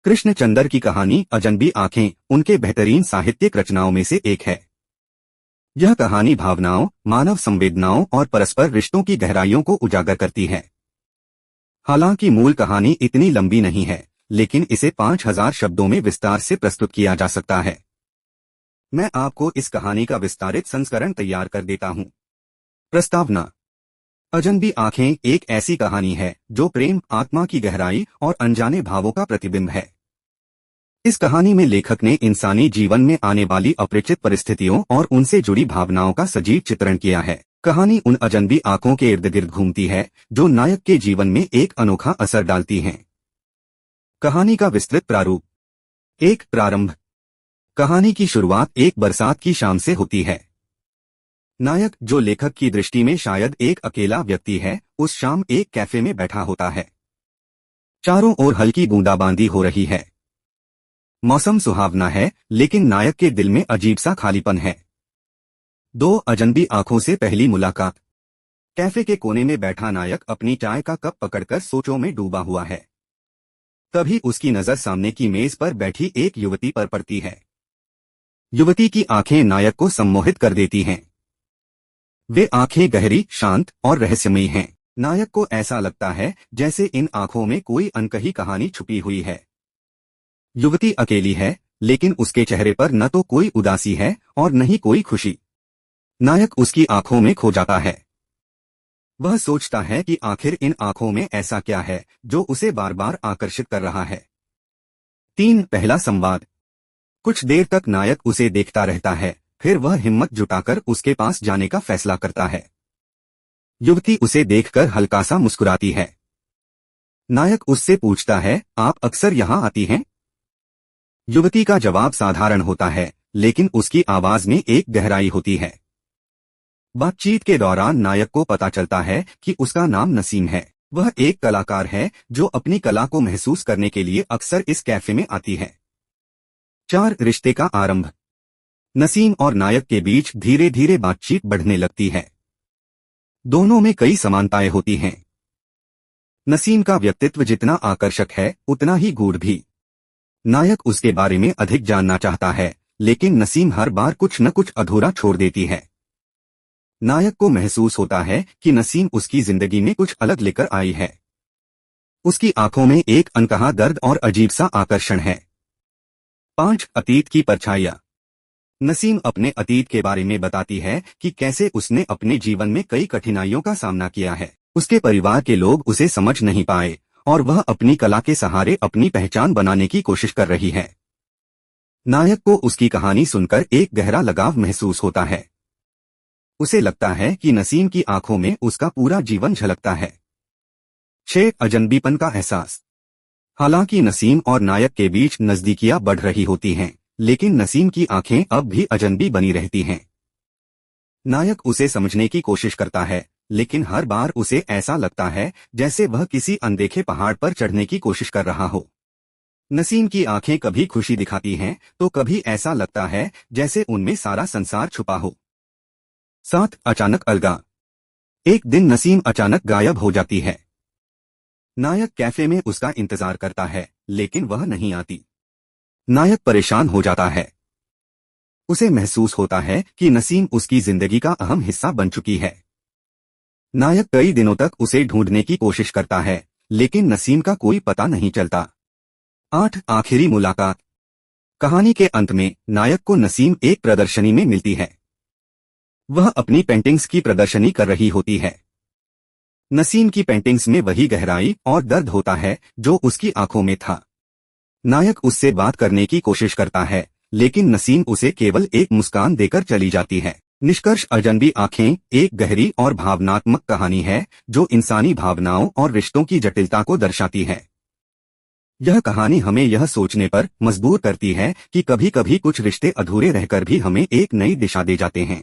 कृष्णचंद्र की कहानी अजनबी आंखें उनके बेहतरीन साहित्यिक रचनाओं में से एक है। यह कहानी भावनाओं, मानव संवेदनाओं और परस्पर रिश्तों की गहराइयों को उजागर करती है। हालांकि मूल कहानी इतनी लंबी नहीं है, लेकिन इसे 5000 शब्दों में विस्तार से प्रस्तुत किया जा सकता है। मैं आपको इस कहानी का विस्तारित संस्करण तैयार कर देता हूँ। प्रस्तावना। अजनबी आंखें एक ऐसी कहानी है जो प्रेम, आत्मा की गहराई और अनजाने भावों का प्रतिबिंब है। इस कहानी में लेखक ने इंसानी जीवन में आने वाली अपरिचित परिस्थितियों और उनसे जुड़ी भावनाओं का सजीव चित्रण किया है। कहानी उन अजनबी आंखों के इर्द गिर्द घूमती है जो नायक के जीवन में एक अनोखा असर डालती हैं। कहानी का विस्तृत प्रारूप। एक प्रारंभ। कहानी की शुरुआत एक बरसात की शाम से होती है। नायक, जो लेखक की दृष्टि में शायद एक अकेला व्यक्ति है, उस शाम एक कैफे में बैठा होता है। चारों ओर हल्की बूंदाबांदी हो रही है। मौसम सुहावना है, लेकिन नायक के दिल में अजीब सा खालीपन है। दो अजनबी आंखों से पहली मुलाकात। कैफे के कोने में बैठा नायक अपनी चाय का कप पकड़कर सोचों में डूबा हुआ है। तभी उसकी नजर सामने की मेज पर बैठी एक युवती पर पड़ती है। युवती की आंखें नायक को सम्मोहित कर देती हैं। वे आंखें गहरी, शांत और रहस्यमयी हैं। नायक को ऐसा लगता है जैसे इन आंखों में कोई अनकही कहानी छुपी हुई है। युवती अकेली है, लेकिन उसके चेहरे पर न तो कोई उदासी है और न ही कोई खुशी। नायक उसकी आंखों में खो जाता है। वह सोचता है कि आखिर इन आंखों में ऐसा क्या है जो उसे बार बार आकर्षित कर रहा है। 3 पहला संवाद। कुछ देर तक नायक उसे देखता रहता है, फिर वह हिम्मत जुटाकर उसके पास जाने का फैसला करता है। युवती उसे देखकर हल्का सा मुस्कुराती है। नायक उससे पूछता है, आप अक्सर यहाँ आती हैं? युवती का जवाब साधारण होता है, लेकिन उसकी आवाज में एक गहराई होती है। बातचीत के दौरान नायक को पता चलता है कि उसका नाम नसीम है। वह एक कलाकार है जो अपनी कला को महसूस करने के लिए अक्सर इस कैफे में आती है। 4 रिश्ते का आरंभ। नसीम और नायक के बीच धीरे धीरे बातचीत बढ़ने लगती है। दोनों में कई समानताएं होती हैं। नसीम का व्यक्तित्व जितना आकर्षक है, उतना ही गूढ़ भी। नायक उसके बारे में अधिक जानना चाहता है, लेकिन नसीम हर बार कुछ न कुछ अधूरा छोड़ देती है। नायक को महसूस होता है कि नसीम उसकी जिंदगी में कुछ अलग लेकर आई है। उसकी आंखों में एक अनकहा दर्द और अजीब सा आकर्षण है। 5 अतीत की परछाइयां। नसीम अपने अतीत के बारे में बताती है कि कैसे उसने अपने जीवन में कई कठिनाइयों का सामना किया है। उसके परिवार के लोग उसे समझ नहीं पाए और वह अपनी कला के सहारे अपनी पहचान बनाने की कोशिश कर रही है। नायक को उसकी कहानी सुनकर एक गहरा लगाव महसूस होता है। उसे लगता है कि नसीम की आंखों में उसका पूरा जीवन झलकता है। 6 अजनबीपन का एहसास। हालांकि नसीम और नायक के बीच नजदीकियां बढ़ रही होती हैं, लेकिन नसीम की आंखें अब भी अजनबी बनी रहती हैं। नायक उसे समझने की कोशिश करता है, लेकिन हर बार उसे ऐसा लगता है जैसे वह किसी अनदेखे पहाड़ पर चढ़ने की कोशिश कर रहा हो। नसीम की आंखें कभी खुशी दिखाती हैं, तो कभी ऐसा लगता है जैसे उनमें सारा संसार छुपा हो। 7 अचानक अलगा। एक दिन नसीम अचानक गायब हो जाती है। नायक कैफे में उसका इंतजार करता है, लेकिन वह नहीं आती। नायक परेशान हो जाता है। उसे महसूस होता है कि नसीम उसकी जिंदगी का अहम हिस्सा बन चुकी है। नायक कई दिनों तक उसे ढूंढने की कोशिश करता है, लेकिन नसीम का कोई पता नहीं चलता। 8 आखिरी मुलाकात। कहानी के अंत में नायक को नसीम एक प्रदर्शनी में मिलती है। वह अपनी पेंटिंग्स की प्रदर्शनी कर रही होती है। नसीम की पेंटिंग्स में वही गहराई और दर्द होता है जो उसकी आंखों में था। नायक उससे बात करने की कोशिश करता है, लेकिन नसीम उसे केवल एक मुस्कान देकर चली जाती है। निष्कर्ष। अजनबी आंखें एक गहरी और भावनात्मक कहानी है जो इंसानी भावनाओं और रिश्तों की जटिलता को दर्शाती है। यह कहानी हमें यह सोचने पर मजबूर करती है कि कभी कभी कुछ रिश्ते अधूरे रहकर भी हमें एक नई दिशा दे जाते हैं।